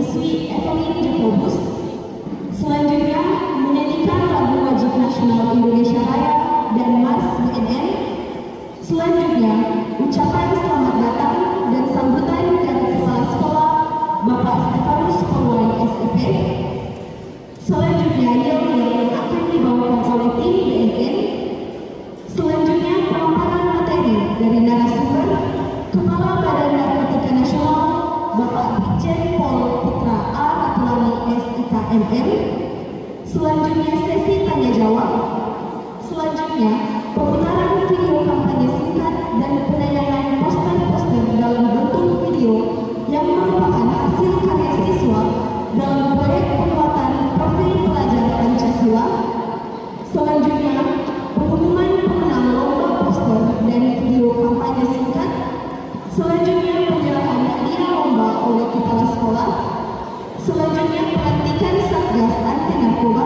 siswi Evelyn Jacobus. Selanjutnya menyanyikan lagu wajib nasional Indonesia Raya dan Mars BNN. Selanjutnya ucapan selamat datang dan sambutan dari kepala sekolah Bapak Stefanus Purwan SIP. Selanjutnya yel-yel yang akan dibawakan oleh tim BNN. Selanjutnya pemaparan materi dari narasumber Kepala Badan Narkotika Nasional Bapak Brigjen Pol Putra A. Ratulani SIKMM. Selanjutnya sesi tanya jawab. Selanjutnya pemutaran video kampanye singkat dan penayangan poster-poster dalam bentuk video yang merupakan hasil karya siswa dalam proyek penguatan profil pelajar Pancasila. Selanjutnya pengumuman pemenang lomba poster dan video kampanye singkat. Selanjutnya penyerahan hadiah lomba oleh kepala sekolah. Selanjutnya pelantikan Satgas Anti Narkoba,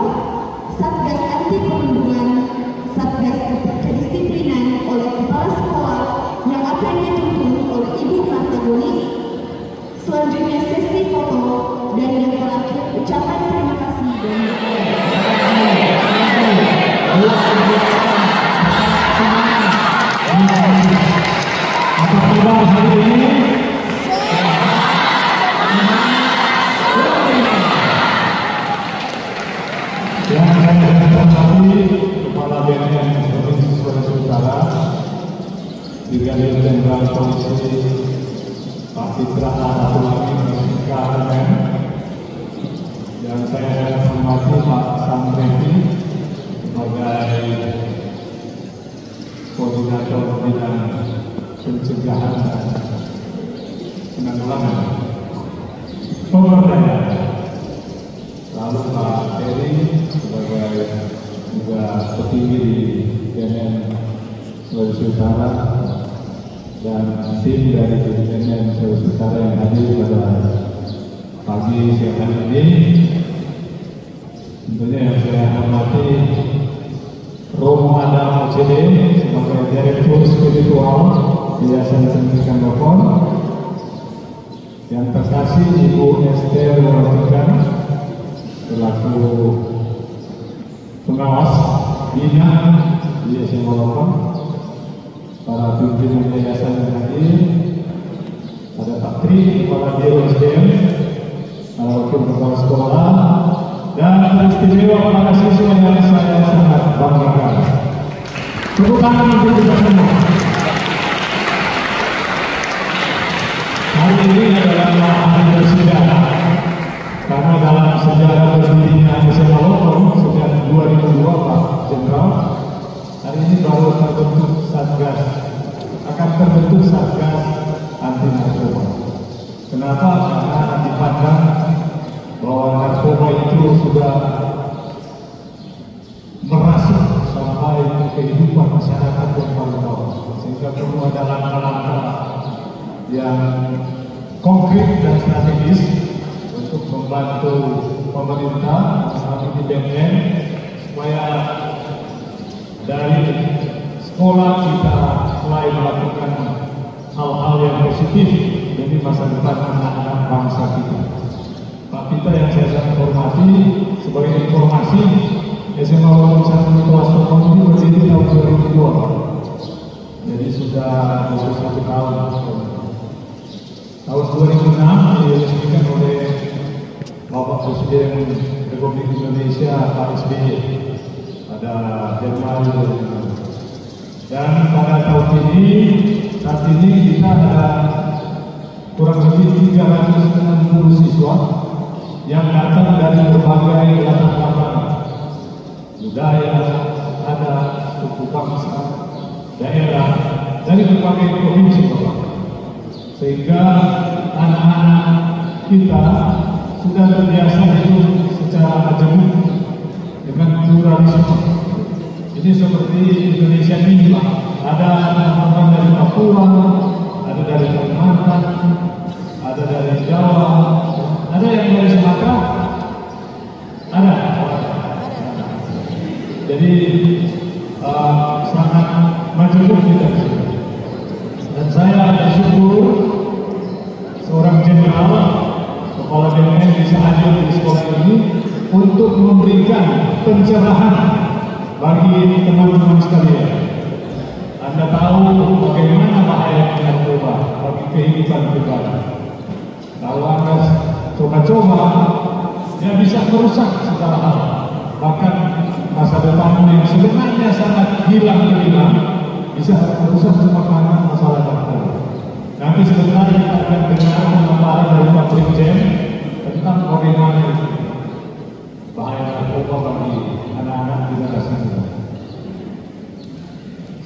Satgas Anti Perundungan, Satgas Kedisiplinan oleh kepala sekolah yang akan dituntun oleh Ibu Martagoni. Selanjutnya sesi foto dan yang terakhir ucapan terima kasih dan apa kabar hari ini? Yang saya hormati Kepala BNN Provinsi Sulawesi Utara, Brigadier Jenderal Polisi Pak Putra A. Ratulani SIKMM, yang saya hormati Pak Samrevi sebagai Koordinator Bidang Pencegahan dan Penanggulangan Pemberdayaan, lalu Pak Heri sebagai juga petinggi di BNN Sulawesi Utara dan tim dari BNN Sulawesi Utara yang hadir pada pagi siang hari ini. Tentunya yang saya hormati Romo Adam OCD sebagai Direktur Spiritual Yayasan Pendidikan Lopon, yang terkasih Ibu Esther Waratika selaku pengawas bina Yayasan Lopon, para pimpinan yayasan yang hadir, ada Pak Tri, Kepala Biro SDM, para wakil kepala sekolah, dan istimewa para siswa yang saya sangat banggakan. Tepuk tangan untuk kita semua. Hari ini adalah hari bersejarah karena dalam sejarah berdirinya SMA Lopon sejak 2002 Pak Jenderal, hari ini baru terbentuk Satgas, akan terbentuk Satgas Anti Narkoba. Kenapa? Karena dipandang bahwa narkoba itu sudah merasuk sampai ke kehidupan masyarakat yang paling bawah, sehingga perlu ada langkah-langkah yang konkret dan strategis untuk membantu pemerintah saat ini BNN supaya dari sekolah kita mulai melakukan hal-hal yang positif demi masa depan anak-anak bangsa kita. Pak Pita yang saya sangat hormati, sebagai informasi SMA Lopon 1 kelas Lopon ini berdiri tahun 2002, jadi sudah 21 tahun. Tahun 2006 diresmikan oleh Bapak Presiden Republik Indonesia Pak SBY pada Januari 2006. Dan pada tahun ini, saat ini kita ada kurang lebih 360 siswa yang datang dari berbagai latar belakang budaya, adat, suku bangsa, daerah, dari berbagai provinsi, Bapak. Sehingga anak-anak kita sudah terbiasa hidup secara majemuk dengan pluralisme. Ini seperti Indonesia ini, Pak. Ada orang dari Papua, ada dari Kalimantan, ada dari Jawa, ada yang dari Sumatera, ada. Jadi sangat majemuk kita. Dan saya bersyukur seorang jenderal kepala BNN untuk memberikan pencerahan bagi teman-teman sekalian. Anda tahu bagaimana bahaya narkoba bagi kehidupan pribadi. Kalau Anda coba-coba, dia bisa merusak segala hal. Bahkan masa depan yang sebenarnya sangat hilang bisa merusak semua masalah narkoba. Nanti sebentar kita akan dengar pemaparan dari Pak Brigjen tentang bagaimana bahaya narkoba bagi anak-anak generasi muda.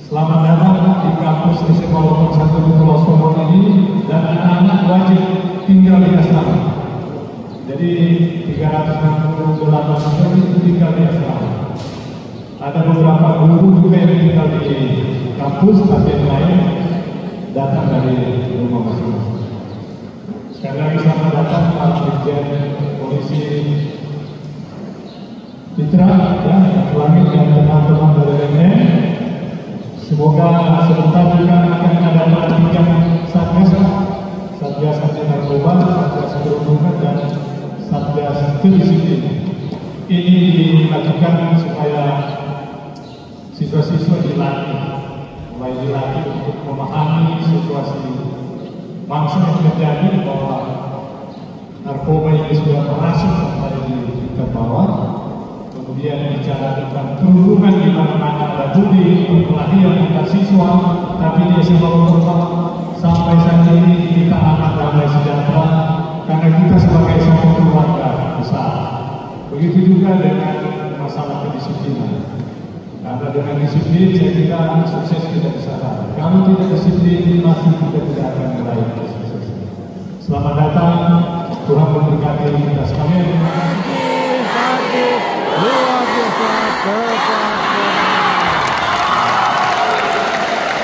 Selamat datang di kampus SMA Lombok 1 di Pulau Sombong ini, dan anak-anak wajib tinggal di asrama. Jadi 368 siswa itu tinggal di asrama. Ada beberapa guru juga yang tinggal di kampus, tapi yang lain datang dari rumah masing-masing. Sekali lagi selamat datang Pak Brigjen Polisi Fitra, ya, Langit dan teman-teman dari BNN. Semoga sebentar juga akan ada pelantikan Satgas anti narkoba, Satgas perhubungan, dan Satgas kedisiplinan. Ini dilakukan supaya siswa-siswa mulai dilatih untuk memahami situasi bangsa yang terjadi, bahwa narkoba ini sudah merasuk sampai di tingkat bawah. Kemudian bicara tentang perhubungan di mana-mana ada budi, perkelahian antar siswa, tapi dia selalu sampai saat ini kita amat damai sejahtera karena kita sebagai satu keluarga besar. Begitu juga dengan masalah kedisiplinan. Karena dengan disiplin saya kira sukses tidak bisa ada. Kalau tidak disiplin masih kita tidak akan meraih sukses. Selamat datang, Tuhan memberkati kita sekalian. Luar biasa kepala.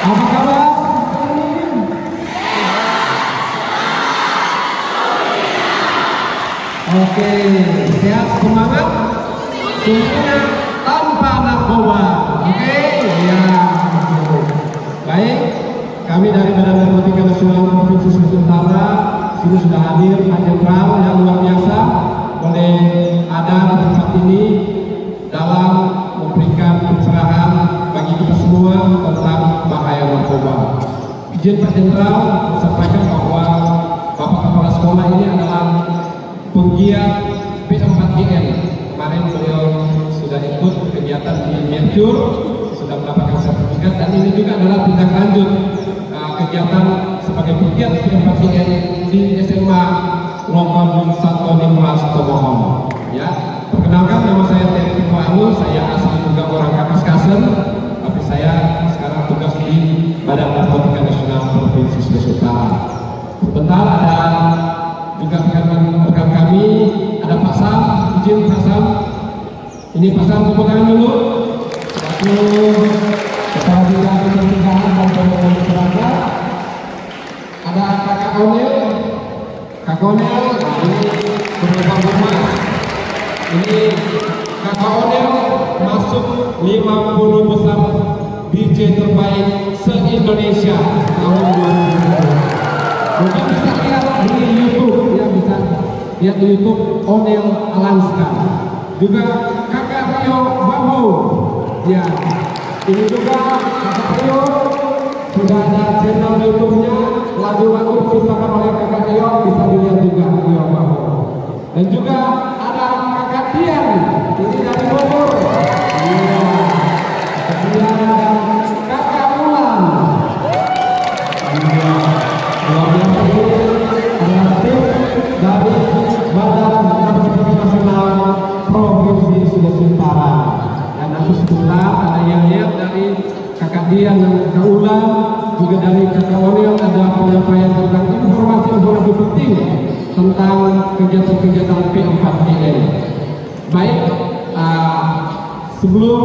Apa kabar? Oke, sehat, semangat, semuanya tanpa narkoba. Oke, ya. Baik, kami dari Badan Narkotika Nasional Provinsi Sulawesi Utara sini sudah hadir Pak Jenderal yang luar biasa boleh ada di tempat ini dalam memberikan pencerahan bagi kita semua tentang bahaya narkoba. Izin Pak Jenderal sampaikan bahwa Bapak Kepala Sekolah ini adalah penggiat P4GN. Kemarin beliau sudah ikut kegiatan di Mercure, sudah mendapatkan sertifikat, dan ini juga adalah tindak lanjut kegiatan sebagai penggiat P4GN di SMA Lombok 1 di Pulau Sombong. Ya, perkenalkan, nama saya Terry Tikwalu, saya asli juga orang Kapuskasen, tapi saya sekarang tugas di Badan Narkotika Nasional Provinsi Sulawesi Utara. Sebentar ada juga rekan kami, ada Pak Sam, izin Pak Sam. Ini Pak Sam, tepuk tangan dulu. Kepala Bidang Pencegahan dan Penanganan Masyarakat. Ada Kakak Onel. Kak Onel, ini beberapa rumah. Ini Kakak Onel masuk 50 besar DJ terbaik se-Indonesia tahun 2020. Mungkin bisa lihat di YouTube, ya, bisa lihat di YouTube Onel Alanska. Juga Kakak Rio Bambu, ya. Ini juga Kakak Rio sudah ada channel YouTube-nya, lagu-lagu diciptakan oleh Kakak Rio, bisa dilihat juga Rio Bambu. Dan juga ada Kakak Tian, ini dari Bogor. Iya. Kemudian ada Kakak Ulan. Iya. Luar biasa ini adalah tim dari Badan Narkotika Nasional Provinsi Sulawesi Utara. Dan nanti sebentar ada yang lihat dari Kakak Dian dan Kakak Ulan, juga dari Kakak Onel ada penyampaian tentang informasi-informasi penting tentang kegiatan-kegiatan P4GN. Baik, sebelum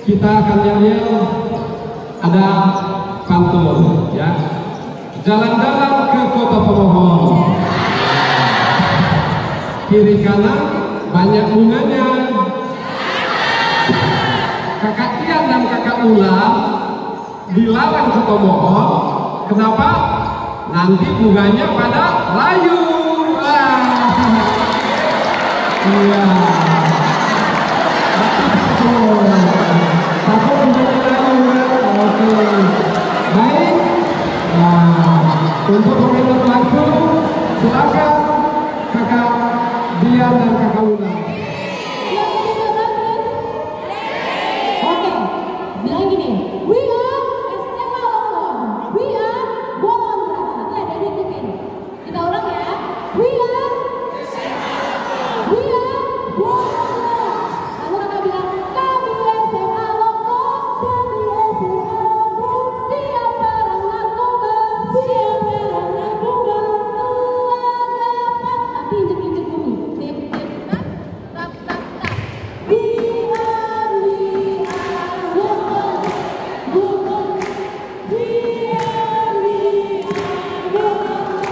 kita akan lihat ada pantun, ya. Jalan-jalan ke kota pemohon, kiri kanan banyak bunganya. Kakak Tian dan Kakak Ulan dilarang ke pemohon. Kenapa? Nanti bunganya pada layu. Iya. Satu menjadi lalu. Oke. Baik. Nah, untuk komentar langsung, silakan kakak Dian dan kakak Una. Oke, bilang gini, we are SMA Lombok, we are Bolondra. Nanti ada ditipin. Kita ulang ya, we are Bolondra. Lalu kakak bilang, kami SMA Lombok, kami SMA Lombok. Siap perang narkoba, siap perang narkoba. Tua dapat, nanti injek-injek bumi. Tip, tip, tap, tap, tap, tap. We are Lombok, Lombok. We are Lombok, Lombok.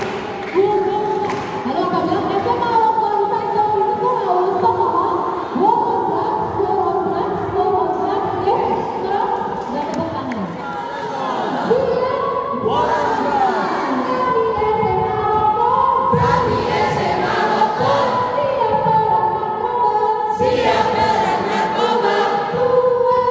Halo kak bilang SMA Lombok saja itu harus sama Lombok, ya. Terus udah tepuk tangan. Kami SMA Lombok, siap perang narkoba, tua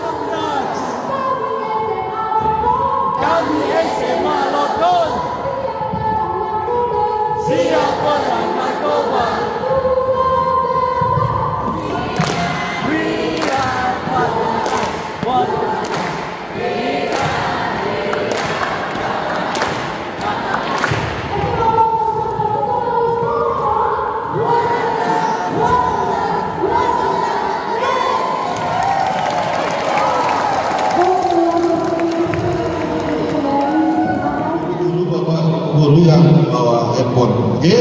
dapat. Kami SMA Lombok, siap perang narkoba. We are Warriors. Dulu bapak guru yang bawa handphone, oke?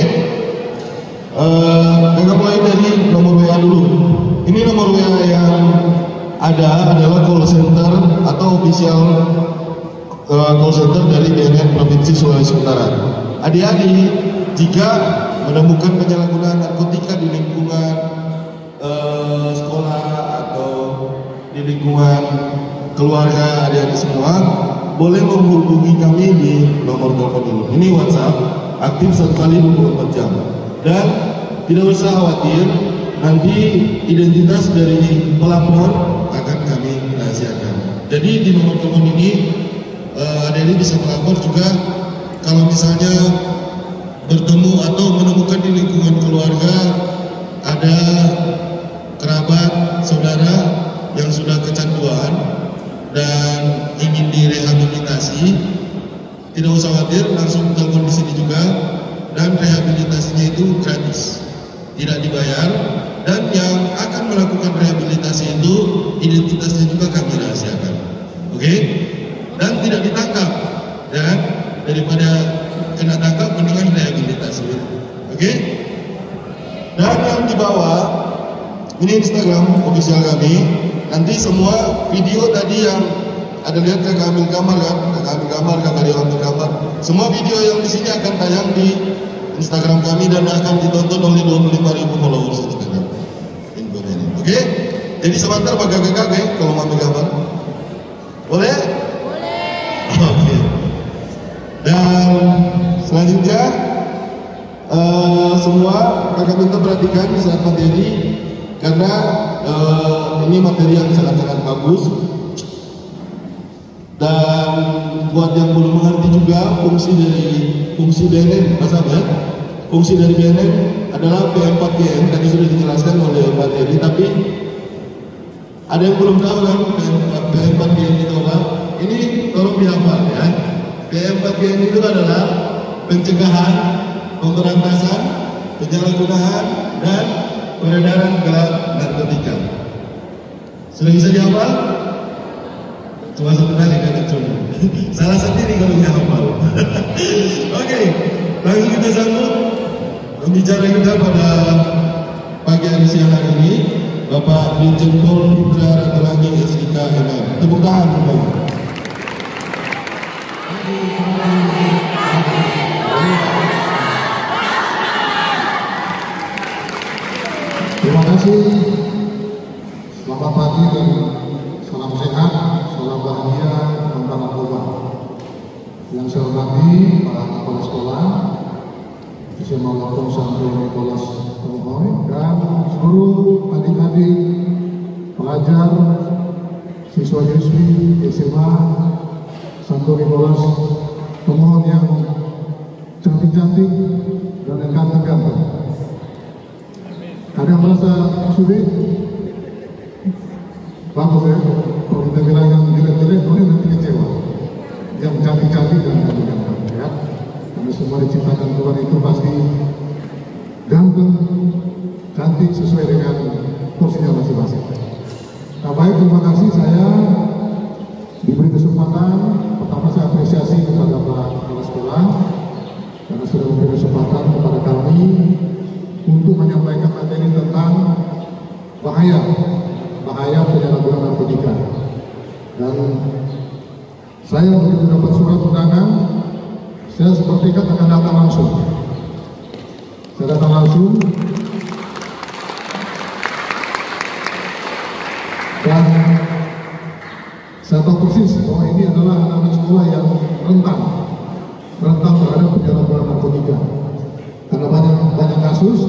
Kita mulai dari nomor WA dulu. Ini nomor WA yang ada adalah call center atau official call center dari BNN Provinsi Sulawesi Utara. Adik-adik, jika menemukan penyalahgunaan narkotika di lingkungan sekolah atau di lingkungan keluarga adik-adik semua, boleh menghubungi kami di nomor telepon ini. Ini WhatsApp, aktif 1 kali 24 jam. Dan tidak usah khawatir, nanti identitas dari pelapor akan kami rahasiakan. Jadi di nomor telepon ini, adik-adik bisa melapor juga kalau misalnya bertemu atau menemukan di lingkungan keluarga ada kerabat, saudara yang sudah kecanduan dan ingin direhabilitasi, tidak usah khawatir, langsung telepon di sini juga, dan rehabilitasinya itu gratis, tidak dibayar, dan yang akan melakukan rehabilitasi itu identitasnya juga kami rahasiakan, oke? Dan tidak ditangkap, dan daripada kena tangkap mendingan rehabilitasi, oke? Dan yang di bawah ini Instagram official kami. Nanti semua video tadi yang ada lihat kakak ambil gambar kan, kakak dia ambil gambar. Semua video yang di sini akan tayang di Instagram kami dan akan ditonton oleh 25.000 followers Instagram. Infonya ini, oke? Jadi sebentar bagi kakak kalau mau ambil gambar, boleh? Boleh. Oke. Dan selanjutnya semua kakak minta perhatikan saat materi karena ini materi yang sangat-sangat bagus. Dan buat yang belum mengerti juga fungsi BNN, fungsi dari BNN adalah P4GN, tadi sudah dijelaskan oleh materi, tapi ada yang belum tahu kan P4GN itu apa? Ini tolong dihafal ya. P4GN itu adalah pencegahan, pemberantasan, penyalahgunaan, dan peredaran gelap narkotika. Sudah bisa dihafal? Cuma satu kali kan cuma. Salah sendiri kalau nggak hafal. Oke, langsung kita sambut pembicara kita pada pagi hari siang hari ini, Bapak Brigjen Pol Putra Ratulangi SIK MM. Tepuk tangan Bapak. kasih. Selamat pagi dan salam sehat, salam bahagia tanpa narkoba. Yang saya hormati para kepala sekolah, SMA Lokong Santo Nikolas Tomohoi, dan seluruh adik-adik pelajar, siswa-siswi SMA Santo Nikolas Tomohoi yang cantik-cantik dan yang ganteng-ganteng. Ada yang merasa sulit? Bagus ya, kalau kita bilang yang jelek-jelek, nanti kecewa. Yang cantik-cantik dan ganteng-ganteng ya. Karena semua diciptakan Tuhan itu pasti ganteng, cantik sesuai dengan porsinya masing-masing. Nah baik, terima kasih saya diberi kesempatan. Pertama saya apresiasi kepada para kepala sekolah karena sudah memberi kesempatan kepada kami untuk menyampaikan materi tentang bahaya penyalahgunaan narkotika. Dan saya begitu dapat surat undangan, saya seperti akan datang langsung. Saya datang langsung dan saya tahu persis bahwa ini adalah anak-anak sekolah yang rentan terhadap penyalahgunaan narkotika. Karena banyak kasus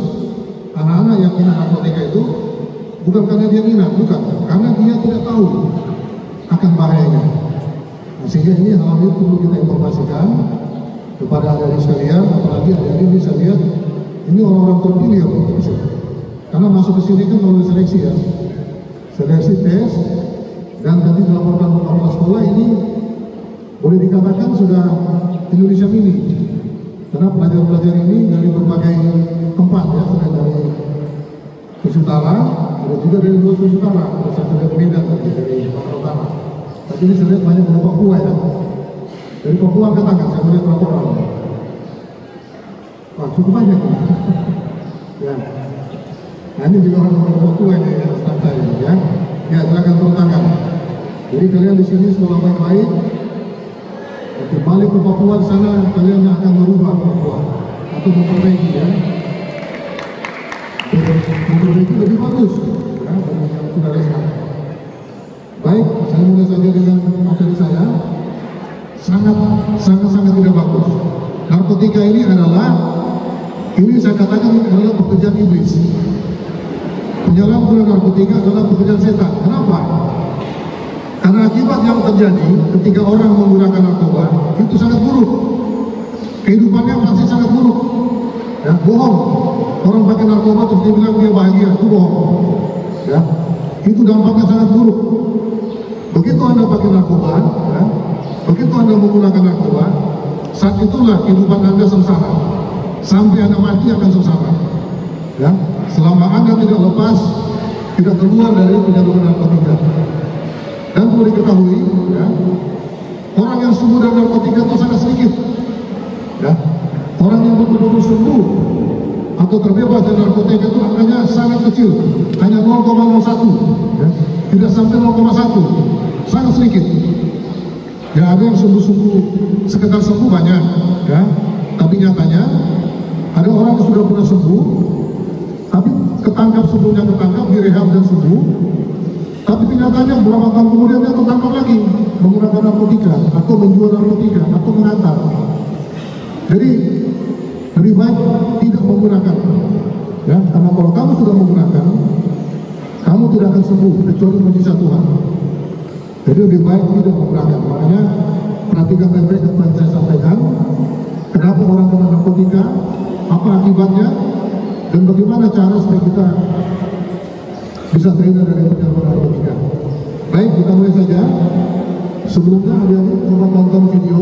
anak-anak yang minat narkotika itu bukan karena dia minat, bukan, karena dia tidak tahu akan bahayanya. Nah, sehingga ini hal ini perlu kita informasikan kepada adik-adik sekalian, apalagi adik-adik bisa lihat ini orang-orang terpilih yang masuk ke sini. Karena masuk ke sini kan melalui seleksi ya, seleksi tes, dan tadi dilaporkan kepala sekolah ini boleh dikatakan sudah Indonesia Mini. Karena pelajar-pelajar ini dari berbagai tempat ya, selain dari Utara, ada juga dari luar Utara, ada satu dari Medan, dari Sumatera Utara. Tapi ini saya lihat banyak dari Papua ya. Dari Papua angkat tangan, saya melihat berapa orang. Wah, cukup banyak ya. Ya. Nah ini juga orang dari Papua ini ya, staf saya ya. Ya, silakan turun tangan. Jadi kalian di sini sekolah baik-baik. Balik ke Papua di sana kalian akan merubah Papua atau memperbaiki ya. Memperbaiki lebih bagus ya, bagi yang sudah resmi. Baik, saya mulai saja dengan materi saya. Sangat tidak bagus. Narkotika ini saya katakan adalah pekerjaan iblis. Penyalahgunaan narkotika adalah pekerjaan setan. Kenapa? Karena akibat yang terjadi ketika orang menggunakan narkoba itu sangat buruk. Kehidupannya pasti sangat buruk. Ya, bohong. Orang pakai narkoba terus dia bilang dia bahagia, itu bohong. Ya, itu dampaknya sangat buruk. Begitu Anda pakai narkoba, ya, begitu Anda menggunakan narkoba, saat itulah kehidupan Anda sengsara. Sampai Anda mati akan sengsara. Ya, selama Anda tidak lepas, tidak keluar dari penyalahgunaan narkotika. Dan perlu diketahui, ya, orang yang sembuh dari narkotika itu sangat sedikit. Ya, orang yang betul-betul sembuh atau terbebas dari narkotika itu angkanya sangat kecil, hanya 0,01, ya, tidak sampai 0,1, sangat sedikit. Ya, ada yang sembuh-sembuh, sekedar sembuh banyak, ya, tapi nyatanya ada orang yang sudah pernah sembuh, tapi sebelumnya ketangkap, direhab dan sembuh. Tapi kenyataannya beberapa tahun kemudian dia tertangkap lagi menggunakan narkotika atau menjual narkotika atau mengantar. Jadi lebih baik tidak menggunakan, ya, karena kalau kamu sudah menggunakan, kamu tidak akan sembuh kecuali menyiksa Tuhan. Jadi lebih baik tidak menggunakan. Makanya perhatikan baik-baik apa yang saya sampaikan. Kenapa orang kena narkotika, apa akibatnya, dan bagaimana cara supaya kita bisa terhindar dari penyalahgunaan narkotika. Baik, kita mulai saja. Sebelumnya adik-adik coba tonton video.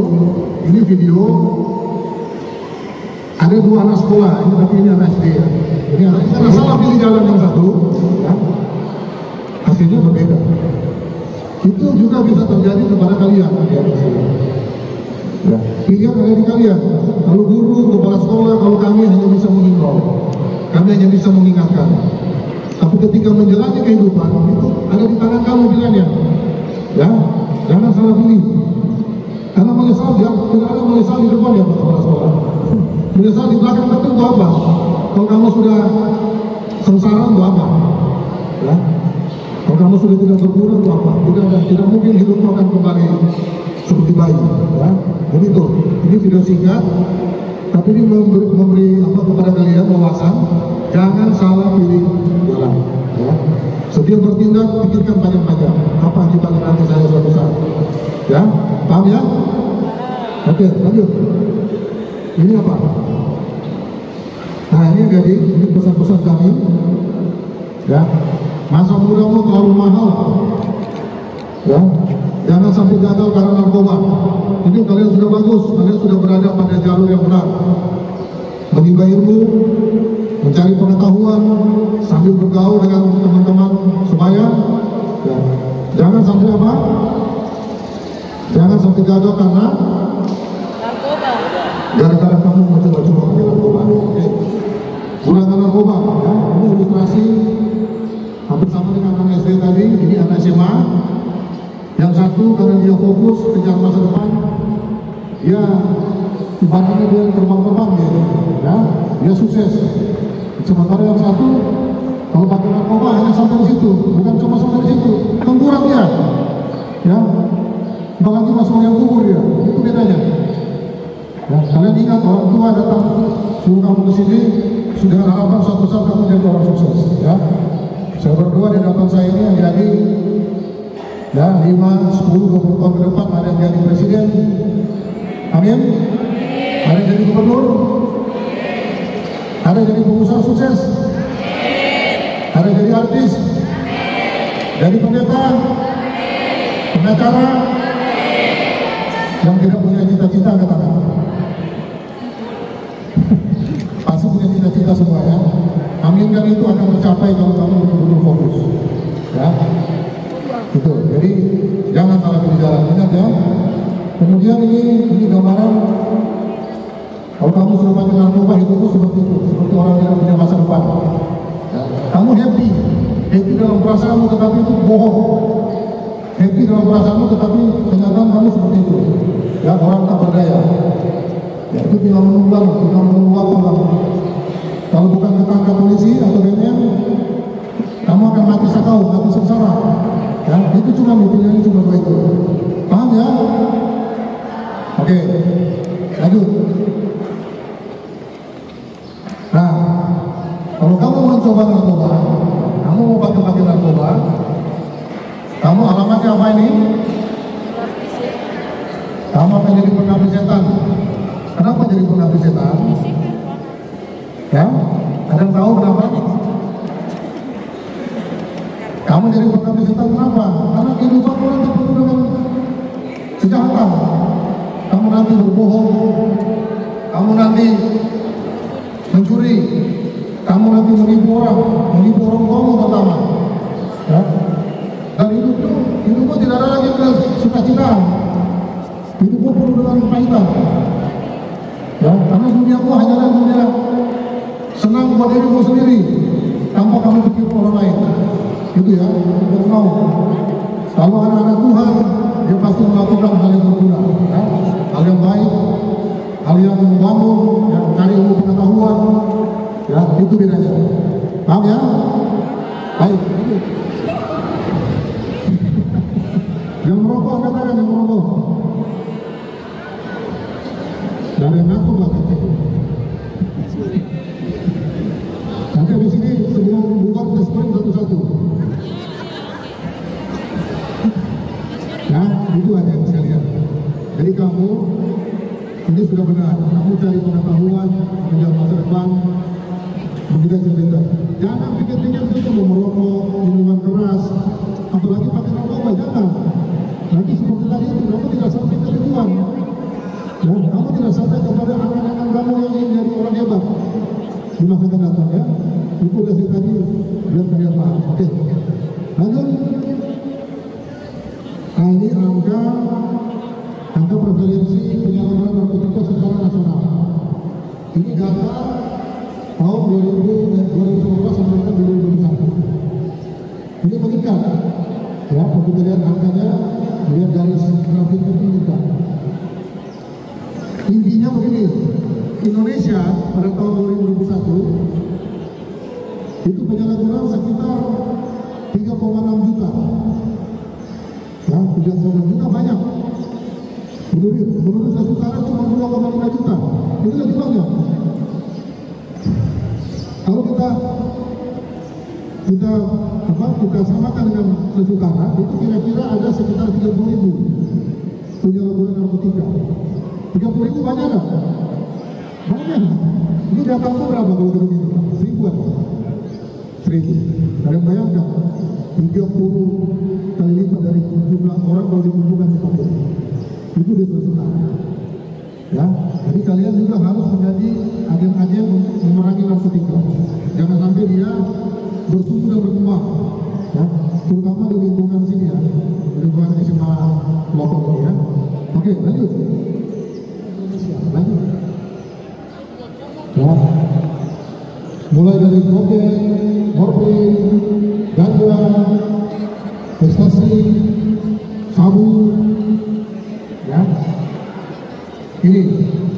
Ini video ada dua anak sekolah, ini tapi ini anak SD ya. Ini anak, karena salah pilih jalan yang satu, ya, hasilnya berbeda. Itu juga bisa terjadi kepada kalian, adik-adik sekalian. Ya, pilihan ada di kalian. Kalau guru, kepala sekolah, kalau kami hanya bisa mengimbau, kami hanya bisa mengingatkan. Tapi ketika menjalani kehidupan itu ada di tangan kamu pilihannya. Ya, jangan salah pilih. Karena menyesal, ya, tidak ada menyesal di depan ya kepala sekolah. Menyesal di belakang, tapi untuk apa? Kalau kamu sudah sengsara untuk apa? Ya. Kalau kamu sudah tidak berguna itu apa? Tidak mungkin hidupmu akan kembali seperti bayi. Ya. Jadi itu, ini video singkat, tapi ini memberi apa kepada kalian wawasan, jangan salah pilih jalan. Ya. Sebelum bertindak, pikirkan banyak-banyak apa akibatnya nanti saya suatu saat. Ya, paham ya? Oke, lanjut. Ini apa? Nah, ini jadi ini pesan-pesan kami. Ya, masa mudamu terlalu mahal. Ya, jangan sampai gagal karena narkoba. Ini kalian sudah bagus, kalian sudah berada pada jalur yang benar. Menimba ilmu, mencari pengetahuan sambil bergaul dengan teman-teman supaya ya, jangan sampai apa? Jangan sampai gagal karena narkoba. gara-gara kamu mencoba-coba pakai narkoba. Oke. Gunakan narkoba. Ya. Ini ilustrasi hampir sama dengan anak SD tadi. Ini anak SMA. Yang satu karena dia fokus kejar masa depan, dia ibaratnya dia terbang-terbang gitu. Ya, dia sukses. Sementara yang satu kalau pakai narkoba hanya sampai di situ, bukan cuma sampai di situ, tengkurap dia. Ya, apalagi masuk yang kubur dia, itu bedanya. Ya, kalian ingat orang tua datang suruh kamu ke sini, sudah harapan suatu saat kamu jadi orang sukses. Ya, saya berdoa di hadapan saya ini yang jadi ya 5, 10, 20 tahun ke depan ada yang jadi presiden. Amin. Ada yang jadi gubernur. Ada yang jadi pengusaha sukses. Ada yang jadi artis. Jadi pendeta, pengacara. Yang tidak punya cita-cita angkat tangan. Pasti punya cita-cita semua ya. Aminkan itu akan tercapai kalau kamu betul-betul fokus. Ya. Itu. Jadi jangan salah pilih jalan. Ingat ya. Kemudian ini gambaran kalau kamu sudah pakai narkoba hidupmu seperti itu, seperti orang yang punya masa depan. Ya. Kamu happy dalam perasaanmu tetapi itu bohong. Happy dalam perasaanmu tetapi kenyataan kamu seperti itu. Ya, orang tak berdaya. Ya, itu tinggal menunggu waktu kamu. Kalau bukan ketangkap polisi atau BNN, kamu akan mati sakau, mati sengsara. Ya, itu cuma pilihannya cuma dua itu. Paham ya? Oke, lanjut. Nah, kalau kamu mencoba narkoba, kamu mau pakai narkoba, kamu alamatnya apa ini? Kamu akan jadi pengabdi setan. Kenapa jadi pengabdi setan? Ya, ada yang tahu kenapa? Kamu jadi pengabdi setan kenapa? Karena kehidupanmu nanti penuh dengan kejahatan. Kamu nanti berbohong, kamu nanti mencuri, kamu nanti menipu orang kamu pertama. Ya. Dan hidupmu tidak ada lagi sukacita. Hidupmu penuh dengan kepahitan. Ya, karena duniamu hanyalah dunia senang buat dirimu sendiri, tanpa kamu pikir orang lain. Gitu ya, tidak mau. Kalau anak-anak Tuhan, dia pasti melakukan hal yang berguna, ya. Hal yang baik, hal yang membangun, yang cari ilmu pengetahuan, ya itu bedanya. Paham ya? Baik. Yang merokok katakan yang merokok. Dan yang ngaku lagi. Nanti di sini sebelum buka kita sprint satu-satu. Ya, itu aja yang saya lihat. Jadi kamu ini sudah benar. Kamu cari pengetahuan, menjaga masa depan, begitu saja. Jangan pikir-pikir itu mau merokok, minuman keras, apalagi pakai narkoba, jangan. Nanti seperti tadi itu kamu tidak sampai ke tujuan. Ya, kamu tidak sampai kepada anak-anak kamu yang ingin jadi orang hebat di masa akan datang ya. Itu udah saya tadi biar kalian paham. Oke. Lanjut. Nah, ini angka prevalensi penyalahgunaan narkotika secara nasional. Ini data tahun 2019 sampai 2021. Ini meningkat. Ya, kalau kita lihat angkanya, lihat garis grafik itu meningkat. Intinya begini, Indonesia pada tahun 2021 itu penyalahgunaan sekitar Menurut saya utara cuma 2,5 juta. Itu lebih banyak. Kalau kita samakan dengan Utara, itu kira-kira ada sekitar 30.000 penyalahgunaan narkotika. 30.000 banyak nggak? Banyak. Ini datang itu berapa kalau kita gitu? 1.000-an. 1.000. Kalian bayangkan 30 kali lipat dari jumlah orang kalau dikumpulkan di Papua. Itu di Sulawesi Utara. Ya, jadi kalian juga harus menjadi agen-agen untuk memerangi narkotika. Jangan sampai dia bertumbuh dan berkembang. Ya, terutama di lingkungan sini ya, lingkungan SMA lokal ini ya. Oke, lanjut. Lanjut. Ya. Mulai dari kokain, morfin, ganja, ekstasi, sabu, ya. Ini.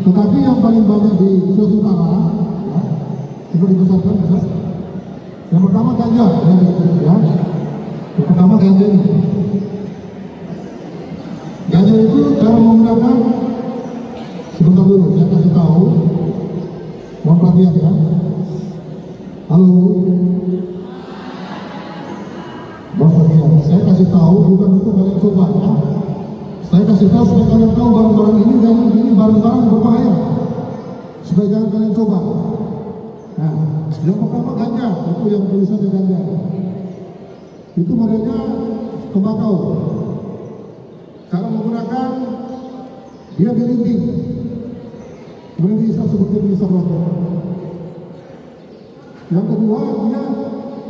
Tetapi yang paling banyak di Sulawesi Utara, ya, itu dibesarkan, ya. Yang pertama ganja, ya. Yang pertama ganja ini. Ganja itu cara menggunakan, sebentar dulu, saya kasih tahu. Mohon perhatian ya. Halo. Mohon perhatian. Saya kasih tahu bukan untuk kalian coba ya. Saya kasih tahu supaya kalian tahu barang-barang ini dan ini barang-barang berbahaya. Supaya jangan kalian coba. Nah, yang pertama ganja, itu yang tulisannya ganja. Itu modelnya tembakau. Cara menggunakan dia dirinting, kemudian diisap seperti diisap rokok. Yang kedua dia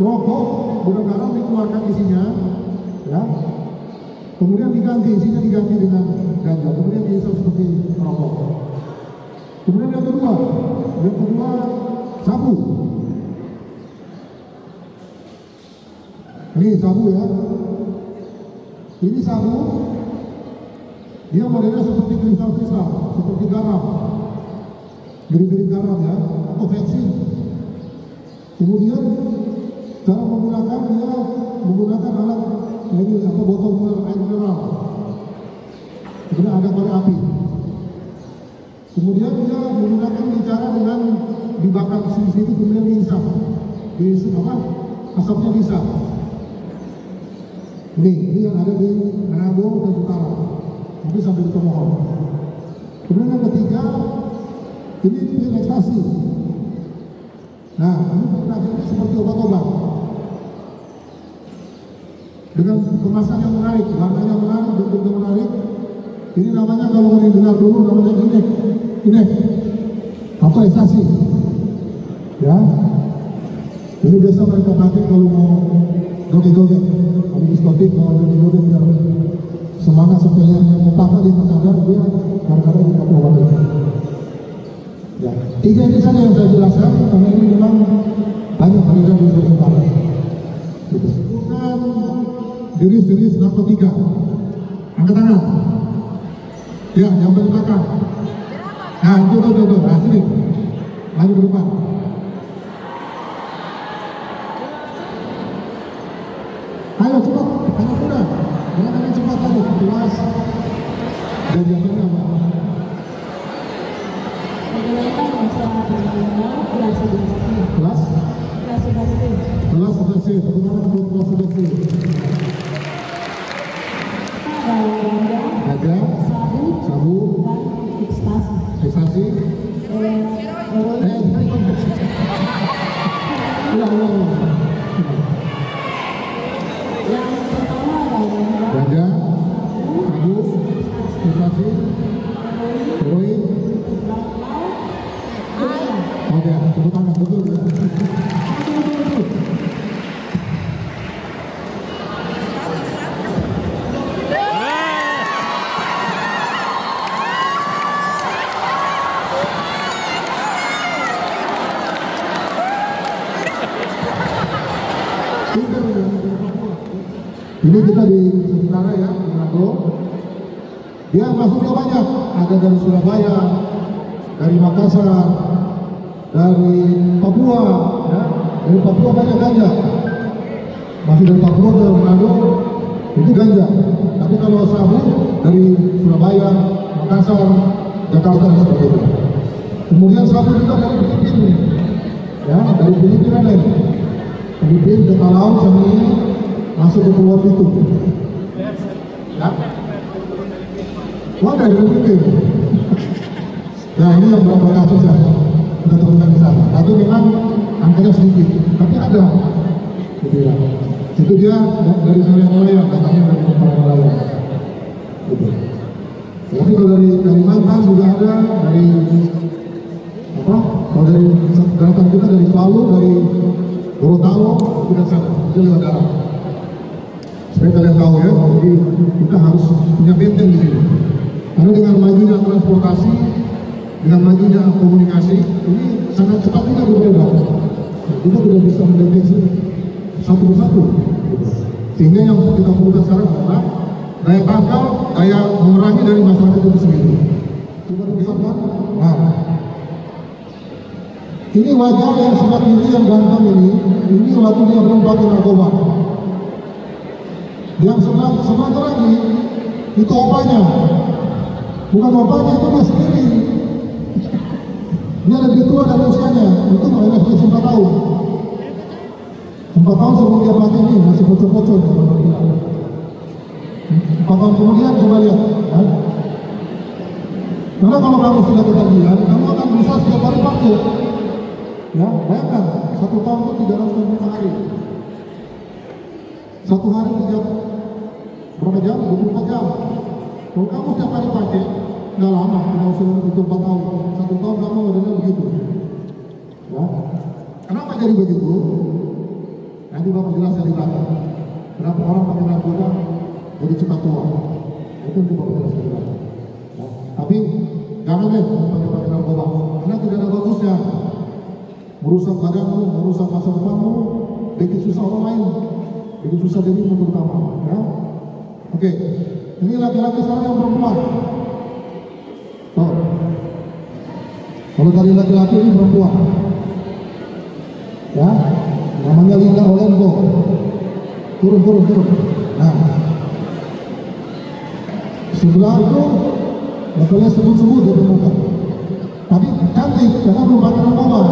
rokok gula garam dikeluarkan isinya, ya. Kemudian diganti isinya diganti dengan ganja, kemudian diisap seperti rokok. Kemudian yang kedua sabu. Ini sabu ya. Ini sabu. Dia modelnya seperti kristal-kristal, seperti garam, mirip-mirip garam ya, atau vaksin. Kemudian cara menggunakan dia menggunakan alat ini apa botol air mineral. Kemudian ada korek api. Kemudian dia menggunakan cara dengan dibakar sini kemudian diisap, apa? Asapnya diisap. Ini yang ada di Manado dan Utara. Tapi sampai di Tomohon. Kemudian yang ketiga, ini pil ekstasi. Nah, ini pil seperti obat-obat. Dengan kemasan yang menarik, warnanya menarik, bentuknya menarik. Ini namanya kalau kalian dengar dulu namanya inek atau ekstasi. Ya, ini biasa mereka pakai kalau mau joget-joget, kalau diskotik, kalau joget-joget biar semangat sampai yang mumpaka dia sadar dia kadang-kadang dipakai obat itu. Ya, tiga ini saja yang saya jelaskan karena ini memang banyak beredar di Sulawesi Utara. Gitu. Bukan jenis-jenis narkotika. Angkat tangan. Ya, yang belakang. Nah, itu. Nah, sini. Maju ke depan. Ayo cepat, anak muda. Jangan cepat lagi, kelas. Dan yang pertama. Kelas sudah sih, bagaimana buat kelas sudah sih? Ada sabu, ekstasi, ganja, sabu, ekstasi, heroin. Oke, tepuk tangan, betul ya. Ini kita di Utara ya, di Manado. Dia masuknya banyak, ada dari Surabaya, dari Makassar, dari Papua, ya. Dari Papua banyak ganja. Masuk dari Papua ke Manado itu ganja. Tapi kalau sabu dari Surabaya, Makassar, Jakarta dan sebagainya. Kemudian satu juga dari Filipina, ya dari Filipina lain. Filipina ke laut sampai masuk ke pulau itu. Ya. Wah dari Filipina. Ya ini yang berapa kasus ya kita temukan di sana. Tapi memang angkanya sedikit, tapi ada. Gitu ya. Itu dia dari nelayan, katanya dari para nelayan. Gitu. Tapi kalau dari Kalimantan juga ada, dari apa? Kalau dari daratan kita dari Palu, dari Gorontalo, kita sana, itu lewat darat. Supaya kalian tahu ya, jadi kita harus punya benteng di sini. Karena dengan majunya transportasi, dengan majunya komunikasi, ini sangat cepat kita berbeda. Kita tidak bisa mendeteksi satu persatu. Sehingga yang kita perlukan sekarang adalah daya tangkal, daya mengurangi dari masyarakat itu sendiri. Nah, ini wajah yang seperti ini yang ganteng ini waktu dia belum pakai narkoba. Yang sebelah lagi itu opanya, bukan opanya, itu dia sendiri. Dia lebih tua dari usianya, itu malah dia 4 tahun. 4 tahun sebelum dia pakai ini masih bocor-bocor. 4 tahun kemudian coba lihat, kan? Karena kalau kamu sudah ketagihan, kamu akan berusaha setiap hari pakai. Ya, bayangkan 1 tahun itu 365 hari. 1 hari 3 berapa jam? 24 jam. Kalau kamu setiap hari pakai, nggak lama, nggak usah itu 4 tahun. 1 tahun kamu adanya begitu. Ya, kenapa jadi begitu? Nanti Bapak jelaskan di belakang. Kenapa orang pakai narkoba jadi cepat tua? Itu Bapak jelaskan di belakang. Ya. Tapi jangan deh pakai narkoba, karena tidak ada bagusnya. Merusak badanmu, merusak masa depanmu, bikin susah orang lain, bikin susah dirimu terutama. Ya. Oke, ini laki-laki sekarang yang perempuan. Oh. Kalau dari laki-laki ini perempuan. Ya. Namanya Linda Olenko. Turun. Nah, sebelah itu levelnya sebut-sebut dari muka. Tapi cantik karena belum pakai narkoba.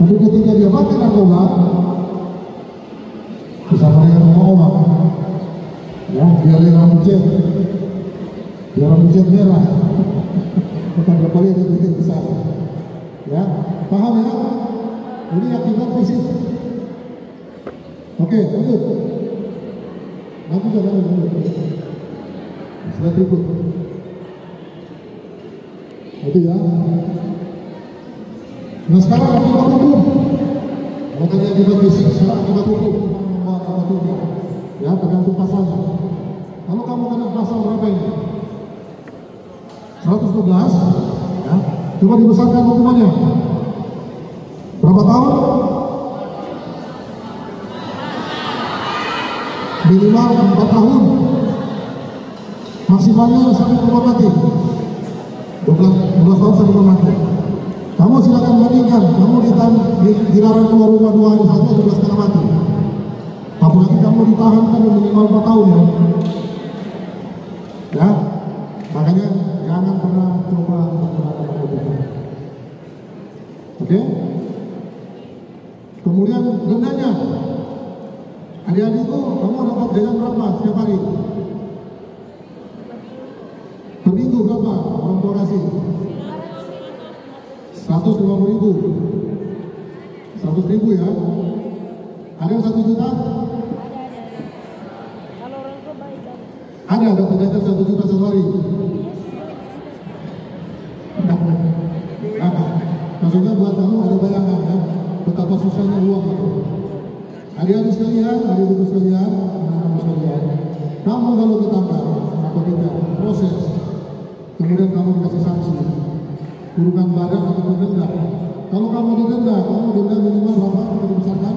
Tapi ketika dia pakai narkoba, bersama dengan Oma, ya dia lihat rambut jet merah. Bukan berapa kali dia bikin besar. Ya, paham ya? Ini akibat fisik. Oke, lanjut. Lanjut. Sudah berikut. Itu ya. Nah sekarang akibat hukum. Kalau tadi akibat fisik, sekarang akibat hukum. Akibat hukum. Ya, tergantung pasalnya. Kalau kamu kena pasal berapa ini? 112. Ya. Coba dibesarkan hukumannya. Berapa tahun? Minimal 4 tahun. Maksimalnya sampai hukuman mati. 12 tahun sampai hukuman mati. Kamu silakan bandingkan. Kamu dilarang keluar rumah 2 hari saja 12 kali mati. Apalagi kamu ditahan kan minimal 4 tahun ya. Ya, makanya jangan pernah coba menggunakan narkoba. Oke? Kemudian dendanya, adik-adik itu kamu dapat denda berapa setiap hari? Per minggu berapa orang tua kasih? 150.000. 100.000 ya? Ada yang 1 juta? Kalau orang tua baik kan? Ada denda 1 juta satu hari. Maksudnya buat kamu ada bayangan ya, betapa susahnya uang itu. Adik-adik sekalian, adik-adik sekalian, anak-anak sekalian, kamu kalau ditangkap atau tidak proses, kemudian kamu dikasih sanksi, kurungan badan atau denda. Kalau kamu didenda, kamu denda minimal berapa? Kamu dibesarkan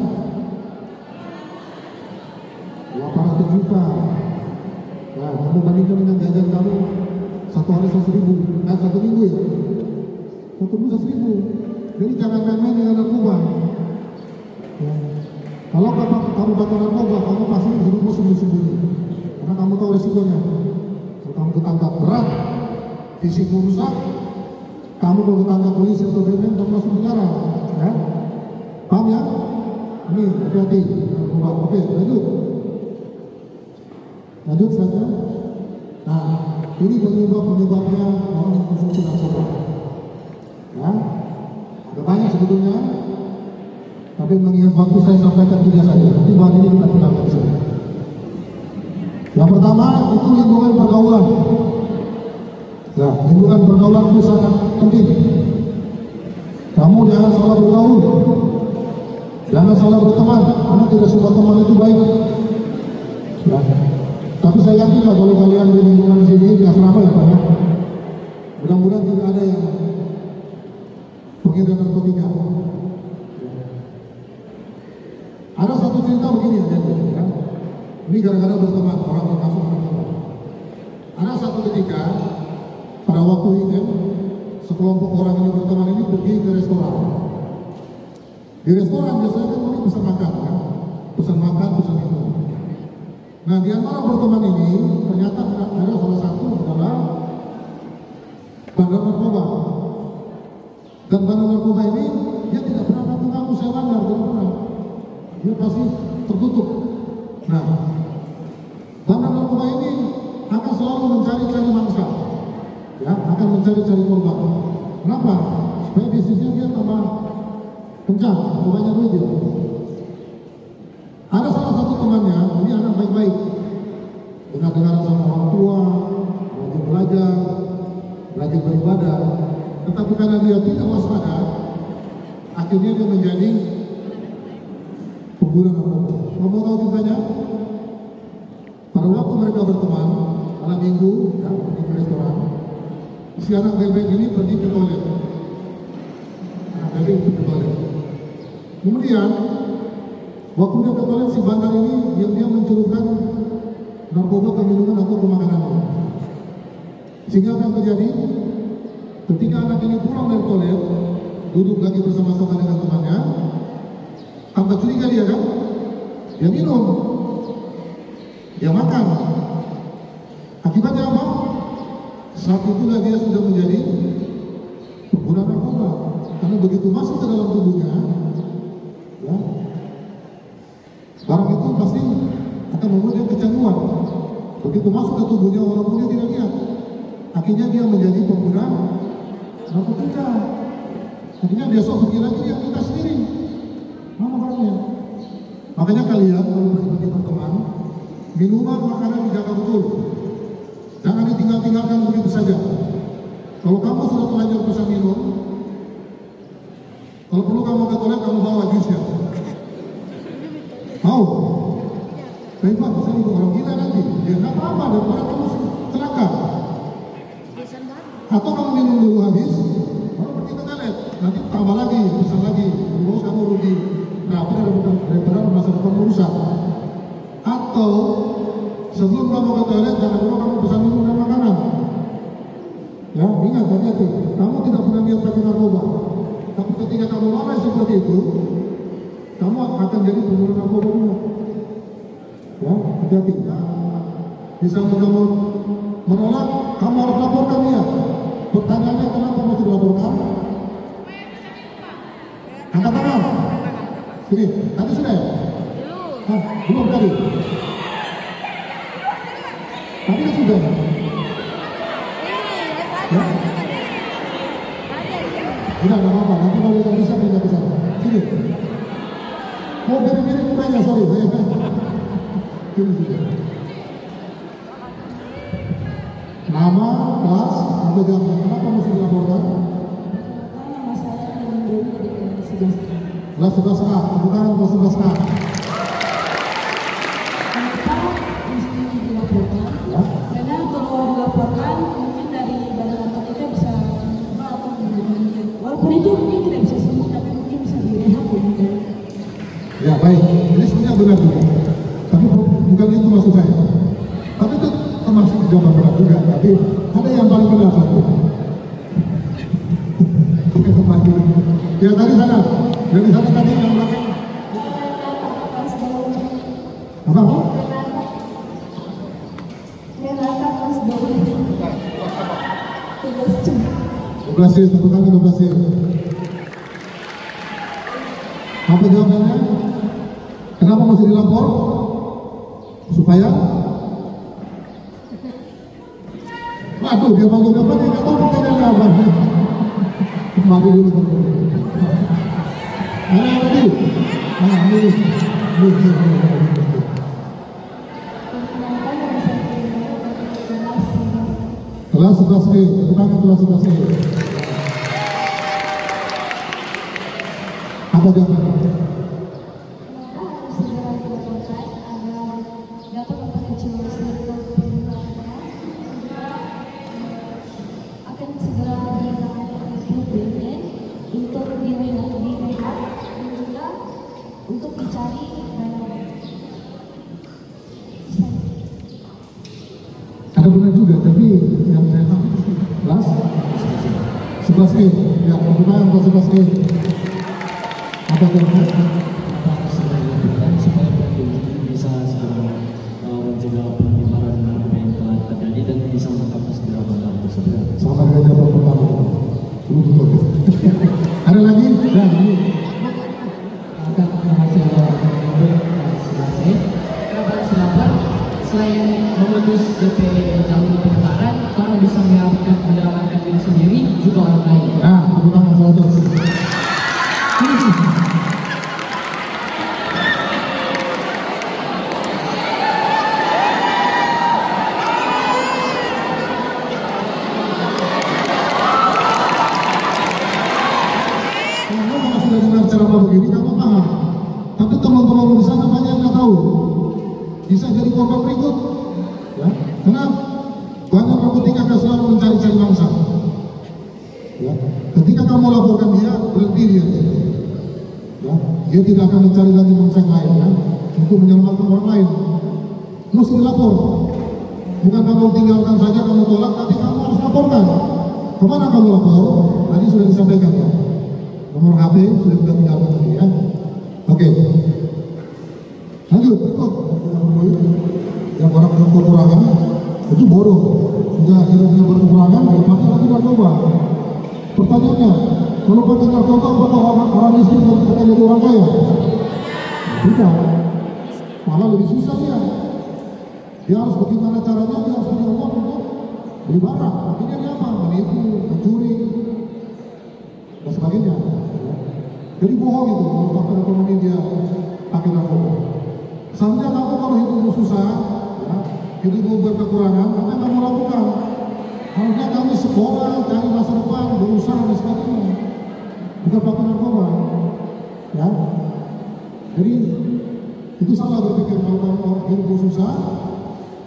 800 juta. Nah, kamu bandingkan dengan jajan kamu 1 hari 100.000, 1 minggu ya. 1 minggu 1.000. Jadi jangan main-main dengan narkoba. Ya. Kalau kamu pakai narkoba, kamu pasti hidupmu sembunyi-sembunyi. Karena kamu tahu resikonya. Kalau kamu ketangkap berat, fisikmu rusak, kamu mau ketangkap polisi atau BNN dan masuk penjara, ya? Paham ya? Ini hati-hati. Oke, lanjut saja. Nah, ini penyebabnya orang konsumsi narkoba. Ya, ada banyak sebetulnya, tapi mengingat waktu saya sampaikan 3 saja. Nanti bahan ini kita tinggalkan saja. Yang pertama itu lingkungan pergaulan. Ya, lingkungan pergaulan itu sangat penting. Kamu jangan salah bergaul, jangan salah berteman, karena tidak semua teman itu baik. Ya. Tapi saya yakin lah kalau kalian di lingkungan sini di asrama ya Pak ya, mudah-mudahan tidak ada yang pengedar narkotika. Ada satu cerita begini ya, ini gara-gara berteman orang termasuk berteman. Ada satu ketika pada waktu weekend sekelompok orang ini berteman ini pergi ke restoran. Di restoran biasanya kan ini pesan makan kan, pesan makan, pesan minum. Nah di antara berteman ini ternyata ada salah satu adalah bandar narkoba. Dan bandar narkoba ini dia tidak pernah ngaku saya bandar, tidak pernah. Dia pasti tertutup. Nah, bandar narkoba ini akan selalu mencari-cari mangsa, ya, akan mencari-cari korban. Kenapa? Supaya bisnisnya dia tambah kencang, banyak duit dia. Ada salah satu temannya, ini anak baik-baik, dengar-dengar sama orang tua, rajin belajar, rajin beribadah, tetapi karena dia tidak waspada, akhirnya dia menjadi pengguna narkoba. Mau tahu ceritanya? Pada waktu mereka berteman, malam minggu, ya, pergi ke restoran, si anak baik-baik ini pergi ke toilet. Anak baik-baik ke toilet. Kemudian, waktu dia ke toilet, si bandar ini diam-diam mencelupkan narkoba ke minuman atau ke makanan. Sehingga apa yang terjadi? Ketika anak ini pulang dari toilet, duduk lagi bersama-sama dengan temannya, tambah curiga dia kan? Dia minum, dia makan. Akibatnya apa? Saat itulah dia sudah menjadi pengguna narkoba. Karena begitu masuk ke dalam tubuhnya, ya, barang itu pasti akan membuat dia kecanduan. Begitu masuk ke tubuhnya walaupun dia tidak lihat, akhirnya dia menjadi pengguna narkotika. Akhirnya besok pergi lagi dia minta sendiri. Mana barangnya? Makanya kalian kalau pergi berteman, minuman, makanan dijaga betul. Jangan ditinggal-tinggalkan begitu saja. Kalau kamu sudah terlanjur pesan minum, kalau perlu kamu ke toilet, kamu bawa jusnya. Mau? Baik Pak, bisa itu orang gila nanti. Ya nggak apa-apa, daripada kamu celaka. Atau kamu minum dulu habis, baru pergi ke toilet. Nanti tambah lagi, pesan lagi. Terus kamu rugi. Nah, daripada masa depan rusak. Atau sebelum kamu ke toilet, jangan lupa kamu pesan minum dan makanan. Ya, ingat hati-hati. Kamu tidak pernah lihat pakai narkoba. Tapi ketika kamu lalai seperti itu, kamu akan jadi pengguna narkoba juga. Ya, hati-hati. Misalnya kamu menolak, kamu harus laporkan dia. Pertanyaannya kenapa kamu tidak laporkan? Angkat tangan. Sini, tadi sudah ya? Belum tadi. Tadi kan sudah. Ya? Udah, nggak apa-apa. Nanti kalau kita bisa, kita bisa. Sini. Mau mirip-mirip mukanya, sorry. Sini sudah. Nama, kelas, sampai jam. Kenapa mesti dilaporkan? Nama saya yang dulu di kelas 11. Kelas 11A, bukan kelas 11A. Kenapa mesti dilaporkan? Ya. Karena kalau dilaporkan mungkin dari badan narkotika bisa atau walaupun itu mungkin tidak bisa sembuh, tapi mungkin bisa direhab gitu. Ya baik, ini sebenarnya benar juga. Tapi bukan itu maksud saya. Tapi itu termasuk jawaban benar juga. Tapi ada yang paling benar satu. Ya tadi sana, dari sana tadi yang belakang. Apa? Renata kelas 12. Terima kasih, tepuk tangan, terima kasih. Apa jawabannya? Kenapa masih dilapor? Supaya? Waduh, dia panggil apa? Dia nggak tahu pertanyaannya apa. Mari dulu. Tadi. Ini. Kelas 11B, bukan kelas 11B. Apa jawabannya? Dapat memperkecil risiko penularannya, akan segera dilakukan BPN untuk direhat dan juga untuk dicari Ada benar juga, tapi yang saya tahu kelas 11B, ya kebetulan kelas 11B. Apa jawabannya? Supaya bisa segera mencegah penyebaran narkoba yang telah terjadi dan bisa menangkap segera barang tersebut. Sama dengan jawaban pertama. Ada lagi? Ya, ini. Terima kasih selain memutus DP jalur penyebaran, orang bisa menyelamatkan diri sendiri juga orang lain. Nah, kebetulan saudara. Begini kamu paham, tapi teman-teman di sana banyak yang nggak tahu, bisa jadi korban berikut, ya. Karena banyak orang ketika akan selalu mencari-cari mangsa, ya. Ketika kamu laporkan dia, berhenti dia, ya. Dia tidak akan mencari lagi mangsa yang lain, ya, untuk menyelamatkan orang lain. Mesti dilapor, bukan kamu tinggalkan saja, kamu tolak, tapi kamu harus laporkan. Kemana kamu lapor? Tadi sudah disampaikan, ya. Nomor HP sudah kita tinggalkan tadi, ya. Oke. Lanjut, berikut. Yang orang berkekurangan itu bodoh. Sudah akhirnya berkekurangan, dipakai lagi narkoba. Pertanyaannya, kalau pakai narkoba, apakah orang miskin akan jadi orang kaya? Tidak. Malah lebih susah dia. Dia harus bagaimana caranya, dia harus punya uang untuk beli barang. Akhirnya dia apa? Menipu, mencuri, dan sebagainya. Jadi bohong itu, kalau faktor ekonomi dia pakai narkoba. Seandainya kamu kalau hidupmu susah, ya, hidupmu berkekurangan, apa yang kamu lakukan? Harusnya kamu sekolah, cari masa depan, berusaha dan sebagainya. Bukan pakai narkoba, ya. Jadi itu salah berpikir kalau kamu hidupmu susah,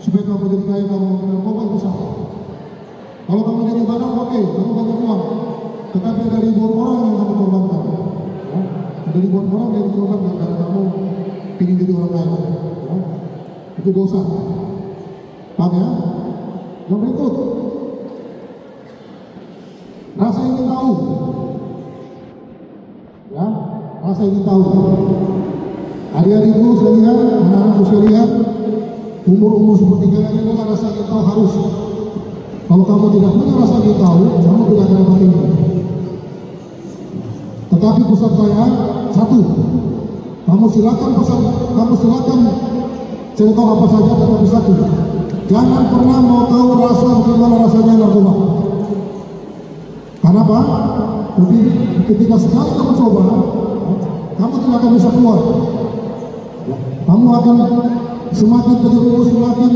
supaya kamu jadi kaya kamu pakai narkoba, itu salah. Kalau kamu jadi barang, oke, kamu banyak uang, tetapi ada ribuan orang yang kamu korbankan. Ada ribuan orang yang dikorbankan karena kamu ingin jadi orang kaya, ya. Itu dosa. Paham ya? Yang berikut, rasa ingin tahu, ya, rasa ingin tahu. Adik-adikku sekalian, anak-anakku sekalian, umur seperti kalian ini adalah rasa ingin tahu harus. Kalau kamu tidak punya rasa ingin tahu, kamu tidak akan dapat ini. Tetapi pesan saya satu, kamu silakan cerita apa saja, tetapi satu, jangan pernah mau tahu rasa bagaimana rasanya narkoba. Karena apa? Jadi ketika sekali kamu coba, kamu tidak akan bisa keluar. Kamu akan semakin terjerumus, semakin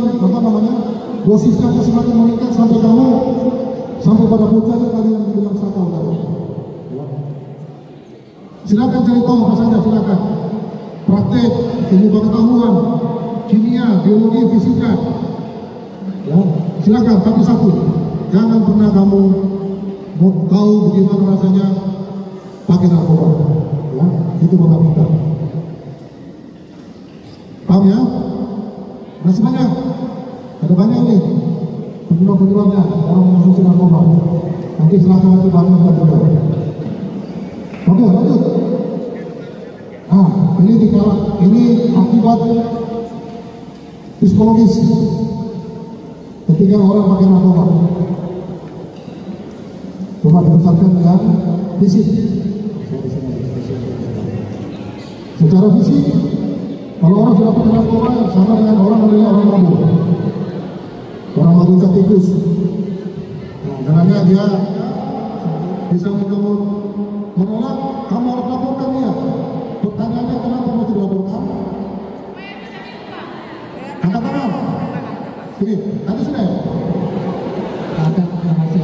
dosisnya akan semakin meningkat sampai pada puncaknya kalian dibilang sakau. Silakan cari tahu apa saja, silakan. Praktek, ilmu pengetahuan, kimia, biologi, fisika, ya, silakan. Tapi satu, jangan pernah kamu mau tahu bagaimana rasanya pakai narkoba, ya. Itu bapak kita. Paham ya? Masih banyak, ada banyak nih penyebab-penyebabnya orang mengonsumsi narkoba. Nanti silakan nanti banyak kita juga. Oke, lanjut. Nah, ini akibat psikologis ketika orang pakai narkoba. Coba kita berdasarkan dengan fisik. Secara fisik, kalau orang sudah pakai narkoba sama dengan orang menilai orang mabuk. Orang mabuk tikus. Nah, karena dia bisa menolak, kamu harus laporkan dia. Pertanyaannya kenapa kamu tidak laporkan? Angkat tangan. Oke, tadi sudah ya? Akan masih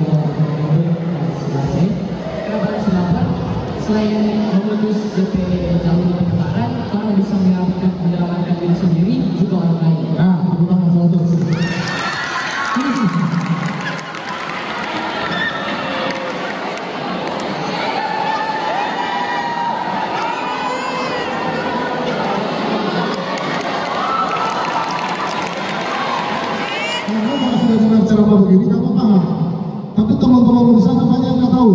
selesai. Kenapa silakan? Selain memutus DP jalur pendaftaran, kamu bisa menyelamatkan diri sendiri juga orang lain. Nah, tepuk tangan satu. Kalau sudah dengar cara begini, kamu paham. Tapi teman-teman di sana banyak yang nggak tahu.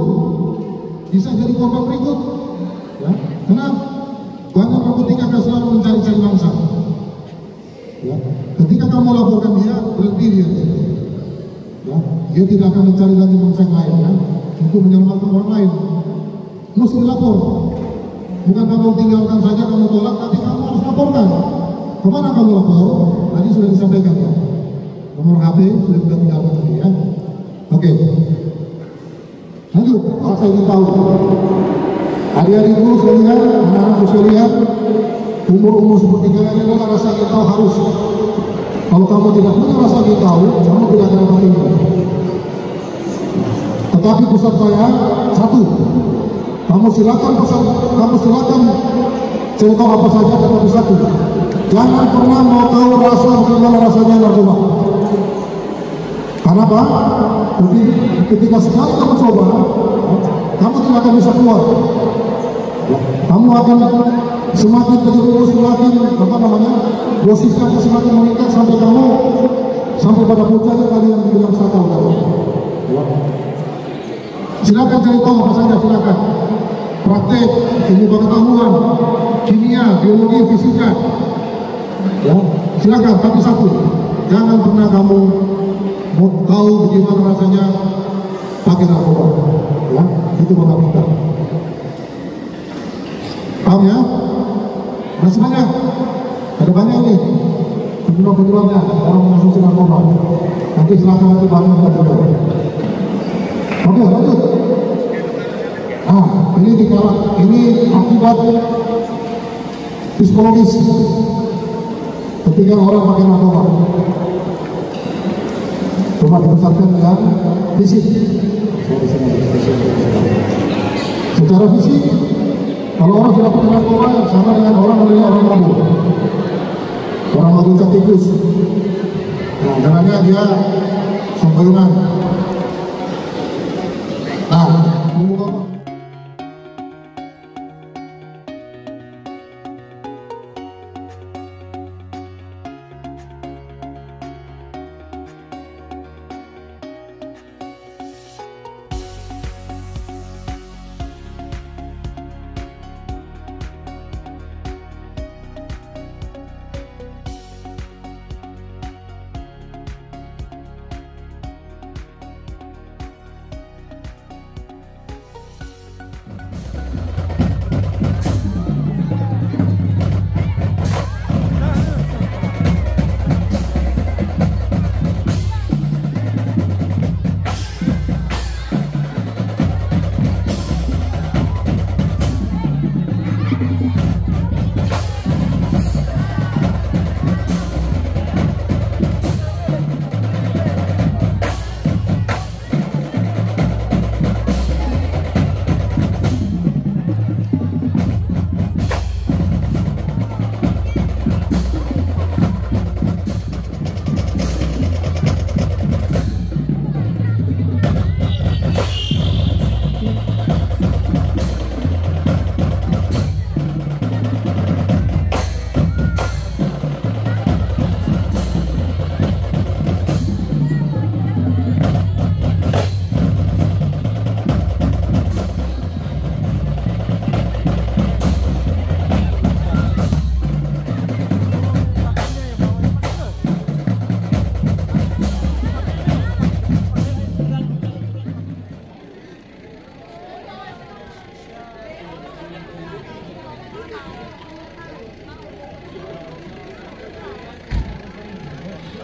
Bisa jadi korban berikut. Ya, karena banyak narkotika akan selalu mencari-cari mangsa. Ya, ketika kamu laporkan dia, berhenti dia. Ya, dia tidak akan mencari lagi mangsa yang lain, ya, untuk menyelamatkan orang lain. Mesti dilapor. Bukan kamu tinggalkan saja, kamu tolak, nanti kamu harus laporkan. Kemana kamu lapor? Tadi sudah disampaikan ya. Nomor HP sudah kita tinggalkan tadi ya. Oke. Lanjut, saya ingin tahu. Adik-adikku sekalian, anak-anakku sekalian, umur-umur seperti kalian ini rasa ingin tahu harus. Kalau kamu tidak punya rasa ingin tahu, kamu tidak akan dapat ilmu. Tetapi pesan saya satu, kamu silakan cari tahu apa saja, tetapi satu, jangan pernah mau tahu bagaimana rasanya narkoba. Kenapa? Ketika sekali kamu coba, kamu tidak akan bisa keluar. Kamu akan semakin terjerumus, semakin dosisnya akan semakin meningkat sampai pada puncaknya kalian dibilang sakau. Silakan cari tahu apa saja, silakan. Praktek, ilmu pengetahuan, kimia, biologi, fisika. Ya, silakan. Tapi satu, jangan pernah kamu mau tahu bagaimana rasanya pakai narkoba. Ya, itu Bapak minta. Paham ya? Masih banyak. Ada banyak nih penyebab-penyebabnya orang mengonsumsi narkoba. Nanti silakan nanti banyak kita coba. Oke, lanjut. Nah, ini akibat psikologis ketika orang pakai narkoba. Coba dibesarkan dengan fisik. Secara fisik, kalau orang sudah pakai narkoba sama dengan orang menilai orang mabuk. Orang mabuk tikus. Nah, karena dia sembarangan. Nah,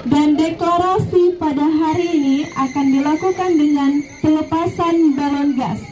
Dan deklarasi pada hari ini akan dilakukan dengan pelepasan balon gas.